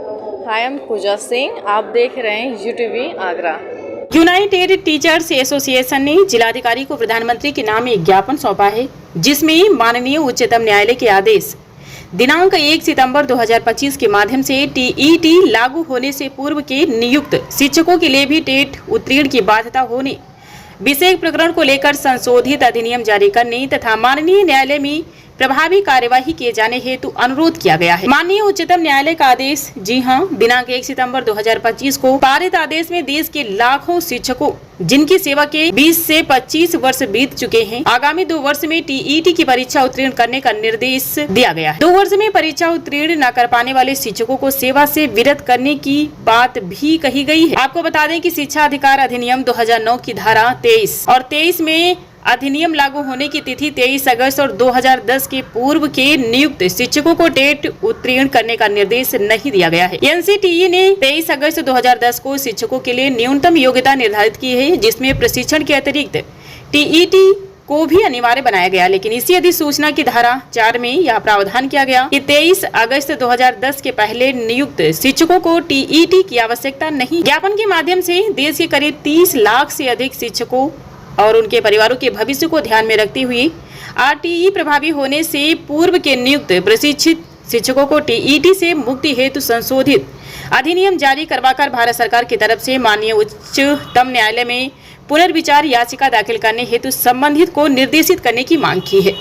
I am पूजा सिंह, आप देख रहे हैं UTV Agra. United teachers association ने जिलाधिकारी को प्रधानमंत्री के नाम एक ज्ञापन सौंपा है, जिसमें माननीय उच्चतम न्यायालय के आदेश दिनांक 1 सितंबर 2025 के माध्यम से टीईटी लागू होने से पूर्व के नियुक्त शिक्षकों के लिए भी टेट उत्तीर्ण की बाध्यता होने विषय प्रकरण को लेकर संशोधित अधिनियम जारी करने तथा माननीय न्यायालय में प्रभावी कार्यवाही किए जाने हेतु अनुरोध किया गया है। माननीय उच्चतम न्यायालय का आदेश, जी हां, दिनांक 1 सितंबर 2025 को पारित आदेश में देश के लाखों शिक्षकों जिनकी सेवा के 20 से 25 वर्ष बीत चुके हैं, आगामी 2 वर्ष में टीईटी की परीक्षा उत्तीर्ण करने का निर्देश दिया गया है। 2 वर्ष में परीक्षा उत्तीर्ण न कर पाने वाले शिक्षकों को सेवा से विरत करने की बात भी कही गई है। आपको बता दें कि शिक्षा अधिकार अधिनियम 2009 की धारा 23 और 23 में अधिनियम लागू होने की तिथि 23 अगस्त और 2010 के पूर्व के नियुक्त शिक्षकों को टेट उत्तीर्ण करने का निर्देश नहीं दिया गया है। एनसीटीई ने 23 अगस्त 2010 को शिक्षकों के लिए न्यूनतम योग्यता निर्धारित की है, जिसमें प्रशिक्षण के अतिरिक्त टीईटी को भी अनिवार्य बनाया गया। लेकिन इसी अधिसूचना की धारा 4 में यह प्रावधान किया गया कि 23 अगस्त 2010 के पहले नियुक्त शिक्षकों को टीईटी की आवश्यकता नहीं। ज्ञापन के माध्यम से देश के करीब 30 लाख से अधिक शिक्षकों और उनके परिवारों के भविष्य को ध्यान में रखते हुए आरटीई प्रभावी होने से पूर्व के नियुक्त प्रशिक्षित शिक्षकों को टीईटी से मुक्ति हेतु संशोधित अधिनियम जारी करवाकर भारत सरकार की तरफ से माननीय उच्चतम न्यायालय में पुनर्विचार याचिका दाखिल करने हेतु संबंधित को निर्देशित करने की मांग की है।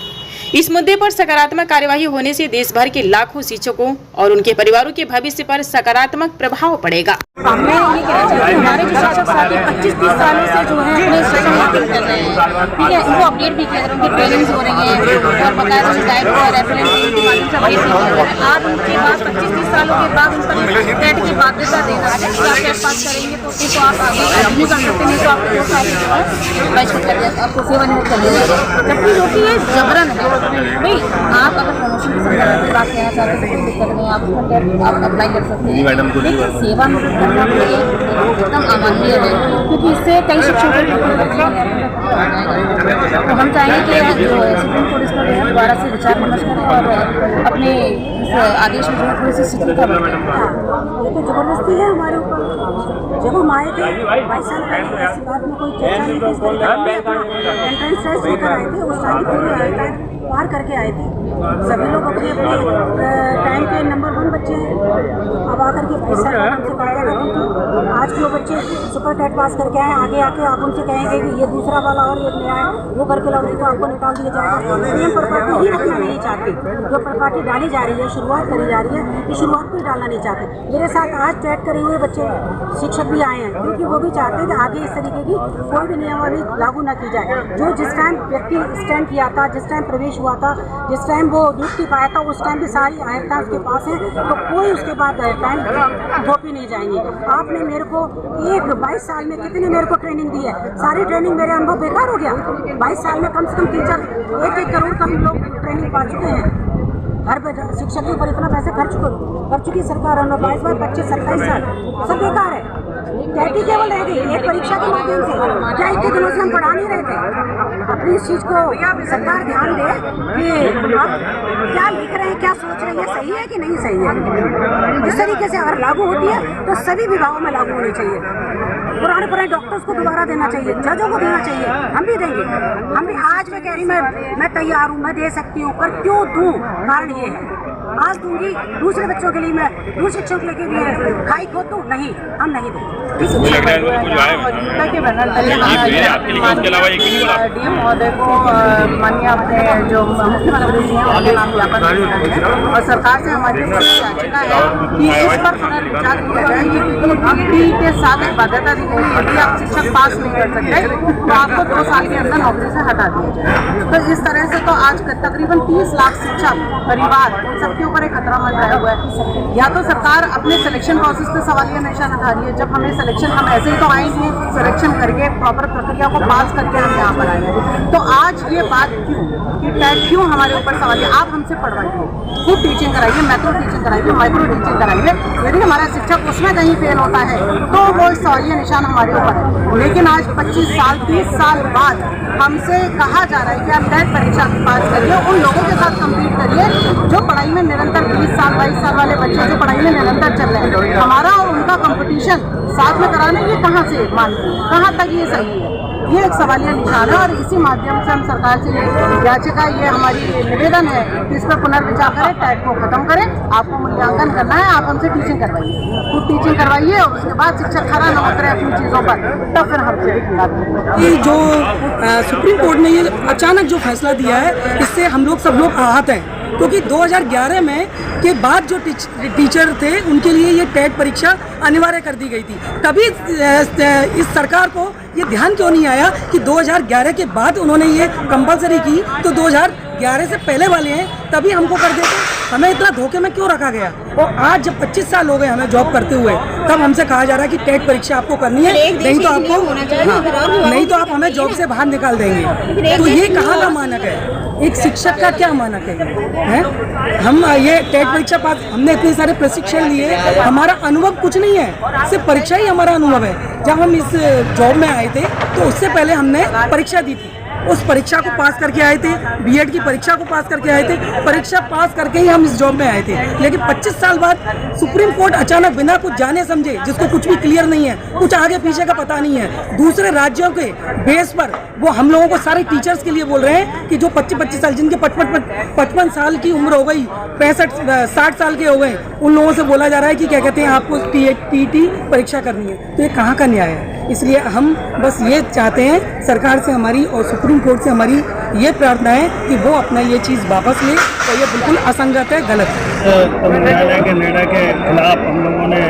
इस मुद्दे पर सकारात्मक कार्यवाही होने से देश भर के लाखों शिक्षकों और उनके परिवारों के भविष्य पर सकारात्मक प्रभाव पड़ेगा। मैं ये कहना चाहती हूँ, हमारे जो शिक्षक साथी 25-30 सालों से जो है अपने शिक्षण हासिल कर रहे हैं, ठीक है, इनको अपडेट भी किया जा रहा है, उनकी ट्रेनिंग हो रही है और बकायदा टाइप और रेफरेंस के माध्यम से अपडेट भी किया जा रहा है। आज उनके बाद 25-30 सालों के बाद उन पर टेट की बाध्यता देना है कि आप टेट पास करेंगे तो आप आगे नहीं कर सकते, नहीं तो आपको 2 साल जो है बहिष्कृत कर दिया, आपको सेवानिवृत्त कर दिया जाएगा। जबकि जो कि ये जबरन है भाई, आप अगर प्रमोशन की संदर्भ में बात कहना चाहते हैं तो कोई दिक्कत नहीं, आप उसमें टेट आप अप्लाई कर सकते हैं, लेकिन सेवानिवृत्त करना एकदम अमान्य है, क्योंकि इससे कई शिक्षकों तो हम चाहेंगे कि जो सुप्रीम कोर्ट इसका जो है दोबारा से विचार विमर्श करें और अपने इस आदेश में जो है थोड़ी सी शिथिलता बरतें। ये तो जबरदस्ती है हमारे ऊपर। जब हम आए थे 22 साल पहले ऐसी बात में कोई चर्चा नहीं थी, एंट्रेंस टेस्ट लेकर आए थे, उस टाइम पूरी पार करके आए थे। सभी लोग अपने अपने टाइम के नंबर 1 बच्चे हैं। अब आकर के पैसा हमसे पढ़ाया जाता, क्योंकि आज जो बच्चे सुपर टेट पास करके आए, आगे आके आप उनसे कहेंगे कि ये दूसरा वाला और ये नया है, वो करके लाओ, नहीं तो आपको निकाल दिया जाएगा। सेम प्रॉपर्टी ही रखना नहीं चाहते, जो प्रॉपर्टी डाली जा रही है, शुरुआत करी जा रही है, ये शुरुआत को ही डालना नहीं चाहते। मेरे साथ आज टेट करे हुए बच्चे शिक्षक भी आए हैं, क्योंकि वो भी चाहते हैं कि आगे इस तरीके की कोई भी नियमावली लागू न की जाए। जो जिस टाइम व्यक्ति स्टैंड किया था, जिस टाइम प्रवेश हुआ था, जिस टाइम वो नियुक्ति पाया था, उस टाइम की सारी आयरता उसके पास है, तो कोई उसके बाद टाइम धोपी नहीं जाएंगे। आपने मेरे को 22 साल में कितनी मेरे को ट्रेनिंग दी है, सारी ट्रेनिंग मेरे अनुभव बेकार हो गया। 22 साल में कम से कम 1 करोड़ का हम लोग ट्रेनिंग पा चुके हैं। हर शिक्षक के ऊपर इतना पैसे कर चुकी सरकार, 22 बार 25 27 साल सब बेकार है। कैटी केवल रह गई एक परीक्षा के माध्यम से। क्या इतने दिनों से हम पढ़ा नहीं रहे थे? अपनी इस चीज़ को सरकार ध्यान दे कि आप क्या लिख रहे हैं, क्या सोच रहे हैं, सही है कि नहीं सही है। इस तरीके से अगर लागू होती है तो सभी विभागों में लागू होनी चाहिए। पुराने डॉक्टर्स को दोबारा देना चाहिए, जजों को देना चाहिए, हम भी देंगे। हम भी आज मैं कह रही मैं तैयार हूँ, मैं दे सकती हूँ, पर क्यों दूँ? कारण ये है, आज दूंगी दूसरे बच्चों के लिए, मैं दूसरे शिक्षकों के लिए भी खाई खो दूँ, नहीं, हम नहीं देंगे। डीएम महोदय को माननीय अपने जो मुख्यमंत्री जी हैं उनके नाम ज्ञापन देना है और सरकार से हमारी याचिका है कि इस पर पुनर्विचार किया जाए, क्योंकि नौकरी के साथ एक बाध्यता दी गई है कि आप शिक्षक पास नहीं कर सकते तो आपको 2 साल के अंदर नौकरी से हटा दिया जाए। तो इस तरह से तो आज तकरीबन 30 लाख शिक्षक परिवार उन सबके ऊपर एक खतरा मंडराया हुआ है। या तो सरकार अपने सिलेक्शन प्रोसेस पे सवालिया निशान उठा रही है, जब हमें सिलेक्शन, हम ऐसे ही तो आएंगे सिलेक्शन करके प्रॉपर प्रक्रिया को पास करके हम यहाँ पर आएंगे, तो आज ये बात क्यों कि टेट क्यों हमारे ऊपर सवालिया? आप हमसे पढ़वाइए, खूब टीचिंग कराइए, मैक्रो टीचिंग कराइए, माइक्रो टीचिंग कराइए, यदि हमारा शिक्षक उसमें कहीं फेल होता है तो वो सवालिया निशान हमारे ऊपर है। लेकिन आज 25 साल 30 साल बाद हमसे कहा जा रहा है कि आप टेट परीक्षा पास करिए, उन लोगों के साथ कम्पीट करिए जो पढ़ाई में निरंतर 20 साल 22 साल वाले बच्चे जो पढ़ाई में निरंतर चल रहे हैं, हमारा और उनका कंपटीशन साथ में कराने ये कहाँ से मानते हैं, कहाँ तक ये सही है, ये एक सवालिया निशान है। और इसी माध्यम से हम सरकार से ये याचिका, ये हमारी निवेदन है कि इस पर पुनर्विचार करें, टैट को खत्म करें। आपको मूल्यांकन करना है, आप हमसे टीचिंग करवाइए, खुद टीचिंग करवाइए और उसके बाद शिक्षक खरा न उतरे अपनी चीज़ों पर, तब फिर हमसे ये जो सुप्रीम कोर्ट ने ये अचानक जो फैसला दिया है, इससे हम लोग सब लोग आहत हैं, क्योंकि 2011 में के बाद जो टीचर थे उनके लिए ये टेट परीक्षा अनिवार्य कर दी गई थी। कभी इस सरकार को ये ध्यान क्यों नहीं आया कि 2011 के बाद उन्होंने ये कंपलसरी की, तो 2011 से पहले वाले हैं तभी हमको कर देते, हमें इतना धोखे में क्यों रखा गया। और आज जब 25 साल हो गए हमें जॉब करते हुए, तब हमसे कहा जा रहा है कि टेट परीक्षा आपको करनी है, नहीं तो आपको नहीं तो आप हमें जॉब से बाहर निकाल देंगे। तो ये कहाँ का मानक है, एक शिक्षक का क्या मानक है? हम ये टेट परीक्षा पास, हमने इतने सारे प्रशिक्षण लिए, हमारा अनुभव कुछ नहीं है, सिर्फ परीक्षा ही हमारा अनुभव है। जब हम इस जॉब में आए थे तो उससे पहले हमने परीक्षा दी थी, उस परीक्षा को पास करके आए थे, बीएड की परीक्षा को पास करके आए थे, परीक्षा पास करके ही हम इस जॉब में आए थे। लेकिन 25 साल बाद सुप्रीम कोर्ट अचानक बिना कुछ जाने समझे, जिसको कुछ भी क्लियर नहीं है, कुछ आगे पीछे का पता नहीं है, दूसरे राज्यों के बेस पर वो हम लोगों को, सारे टीचर्स के लिए बोल रहे हैं कि जो 25-25 साल, जिनके 55 साल की उम्र हो गई, 65-60 साल के हो गए, उन लोगों से बोला जा रहा है कि क्या कहते हैं आपको टीईटी परीक्षा करनी है। तो ये कहाँ का न्याय है? इसलिए हम बस ये चाहते हैं सरकार से हमारी और सुप्रीम कोर्ट से हमारी ये प्रार्थना है कि वो अपना ये चीज़ वापस ले, और ये बिल्कुल असंगत है, गलत है। न्यायालय के निर्णय के खिलाफ हम लोगों ने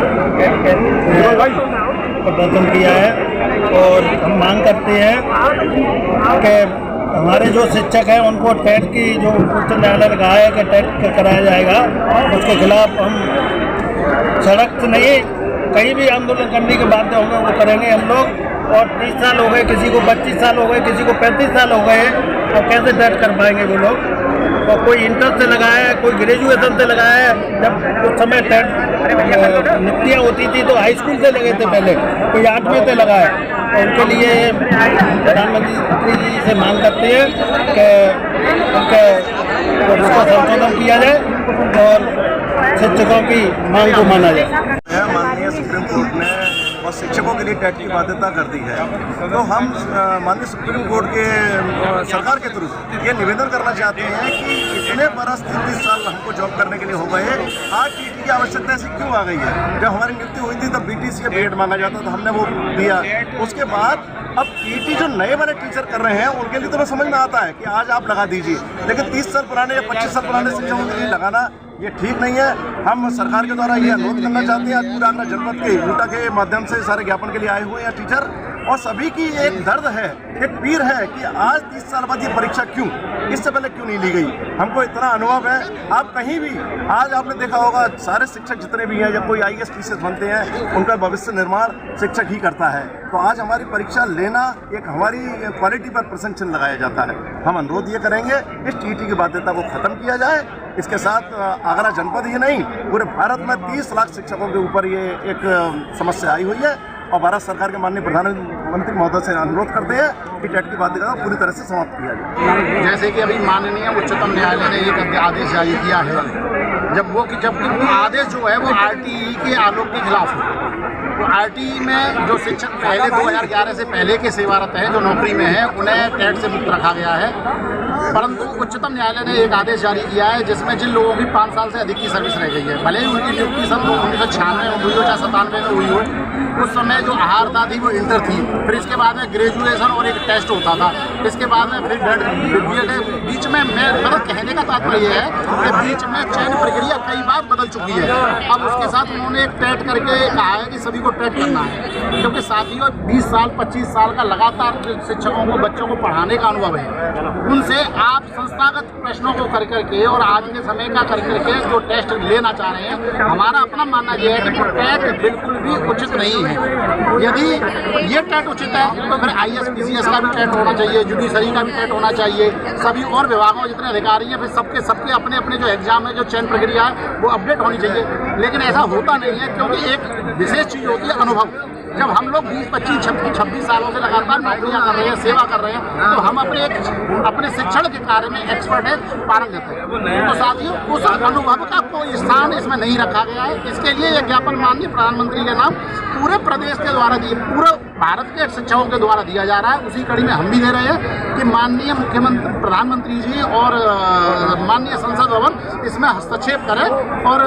प्रदर्शन किया है और हम मांग करते हैं कि हमारे जो शिक्षक हैं उनको टेट की, जो उच्च न्यायालय ने कहा है कि टेट कराया जाएगा, उसके खिलाफ हम सड़क से नहीं, कहीं भी आंदोलन करने के बाध्य होंगे, वो करेंगे हम लोग। और 30 साल हो गए, किसी को 25 साल हो गए, किसी को 35 साल हो गए, और कैसे टेट कर पाएंगे वो लोग? और कोई इंटर से लगाया है, कोई ग्रेजुएशन से लगाया है। जब उस समय टेट नियुक्तियाँ होती थी तो हाई स्कूल से लगे थे, पहले कोई 8वीं से लगा है। तो उनके लिए प्रधानमंत्री जी से मांग करते हैं कि उसका संशोधन किया जाए और शिक्षकों की मांग को माना जाए। माननीय सुप्रीम कोर्ट ने और शिक्षकों के लिए टेट की बाध्यता कर दी है, तो हम माननीय सुप्रीम कोर्ट के सरकार के थ्रू ये निवेदन करना चाहते हैं कि इतने बरस 30 साल हमको जॉब करने के लिए हो गए, आज टीटी की आवश्यकता ऐसी क्यों आ गई है? जब हमारी नियुक्ति हुई थी तब बीटीसी का बीएड मांगा जाता था, हमने वो दिया। उसके बाद अब टीटी जो नए बने टीचर कर रहे हैं उनके लिए तो मैं समझ में आता है कि आज आप लगा दीजिए, लेकिन 30 साल पुराने या 25 साल पुराने शिक्षकों के लिए लगाना ये ठीक नहीं है। हम सरकार के द्वारा ये अनुरोध करना चाहते हैं, आज पूरा आगरा जनपद के यूटा के माध्यम से सारे ज्ञापन के लिए आए हुए हैं टीचर, और सभी की एक दर्द है, एक पीर है कि आज 30 साल बाद ये परीक्षा क्यों, इससे पहले क्यों नहीं ली गई। हमको इतना अनुभव है, आप कहीं भी आज आपने देखा होगा सारे शिक्षक जितने भी हैं, जब कोई IAS TCS बनते हैं उनका भविष्य निर्माण शिक्षक ही करता है। तो आज हमारी परीक्षा लेना एक हमारी क्वालिटी पर प्रश्न चिन्ह लगाया जाता है। हम अनुरोध ये करेंगे इस टीटी की बाध्यता को खत्म किया जाए। इसके साथ आगरा जनपद ही नहीं, पूरे भारत में 30 लाख शिक्षकों के ऊपर ये एक समस्या आई हुई है, और भारत सरकार के माननीय प्रधानमंत्री महोदय से अनुरोध करते हैं कि टेट की बाध्यता पूरी तरह से समाप्त किया जाए। जैसे कि अभी माननीय उच्चतम न्यायालय ने एक आदेश जारी किया है, जबकि वो आदेश जो है वो RTE के आलोक के खिलाफ है। तो RTE में जो शिक्षक पहले 2011 से पहले के सेवारत हैं, जो नौकरी में हैं, उन्हें टेट से मुक्त रखा गया है। परंतु उच्चतम न्यायालय ने एक आदेश जारी किया है जिसमें जिन लोगों की 5 साल से अधिक की सर्विस रह गई है, भले ही उनकी नियुक्ति सन 1996 में हुई हो चाहे 97 में हुई हो, उस समय जो आहारता थी वो इंटर थी, फिर इसके बाद में ग्रेजुएशन और एक टेस्ट होता था, इसके बाद में फिर बीएड। बीच में मतलब कहने का तात्पर्य है कि बीच में चयन प्रक्रिया कई बार बदल चुकी है। अब उसके साथ उन्होंने एक टेट करके कहा है कि सभी को टेट करना है, क्योंकि साथियों 20 साल 25 साल का लगातार शिक्षकों को, बच्चों को पढ़ाने का अनुभव है। उनसे आप संस्थागत प्रश्नों को कर करके और आज के समय का कर करके जो टेस्ट लेना चाह रहे हैं, हमारा अपना मानना यह है कि टेट बिल्कुल भी उचित नहीं है। यदि ये टेट उचित है तो फिर IAS PCS का भी टेट होना चाहिए, जुडिशरी का भी टेट होना चाहिए, सभी और विभागों में जितने अधिकारी हैं फिर सबके अपने अपने जो एग्जाम है, जो चयन प्रक्रिया है वो अपडेट होनी चाहिए। लेकिन ऐसा होता नहीं है, क्योंकि एक विशेष चीज़ होती है अनुभव। जब हम लोग 20, 25, 26 सालों से लगातार नौकरियां कर रहे हैं, सेवा कर रहे हैं, तो हम अपने शिक्षण के कार्य में एक्सपर्ट है, पारंगत है। तो साथियों, उस अनुभव का कोई स्थान इसमें नहीं रखा गया है। इसके लिए यह ज्ञापन माननीय प्रधानमंत्री के नाम पूरे प्रदेश के द्वारा पूरे भारत के शिक्षकों के द्वारा दिया जा रहा है। उसी कड़ी में हम भी दे रहे हैं कि माननीय मुख्यमंत्री, प्रधानमंत्री जी और माननीय संसद भवन इसमें हस्तक्षेप करें और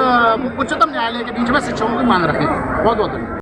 उच्चतम न्यायालय के बीच में शिक्षकों की मांग रखें। बहुत बहुत धन्यवाद।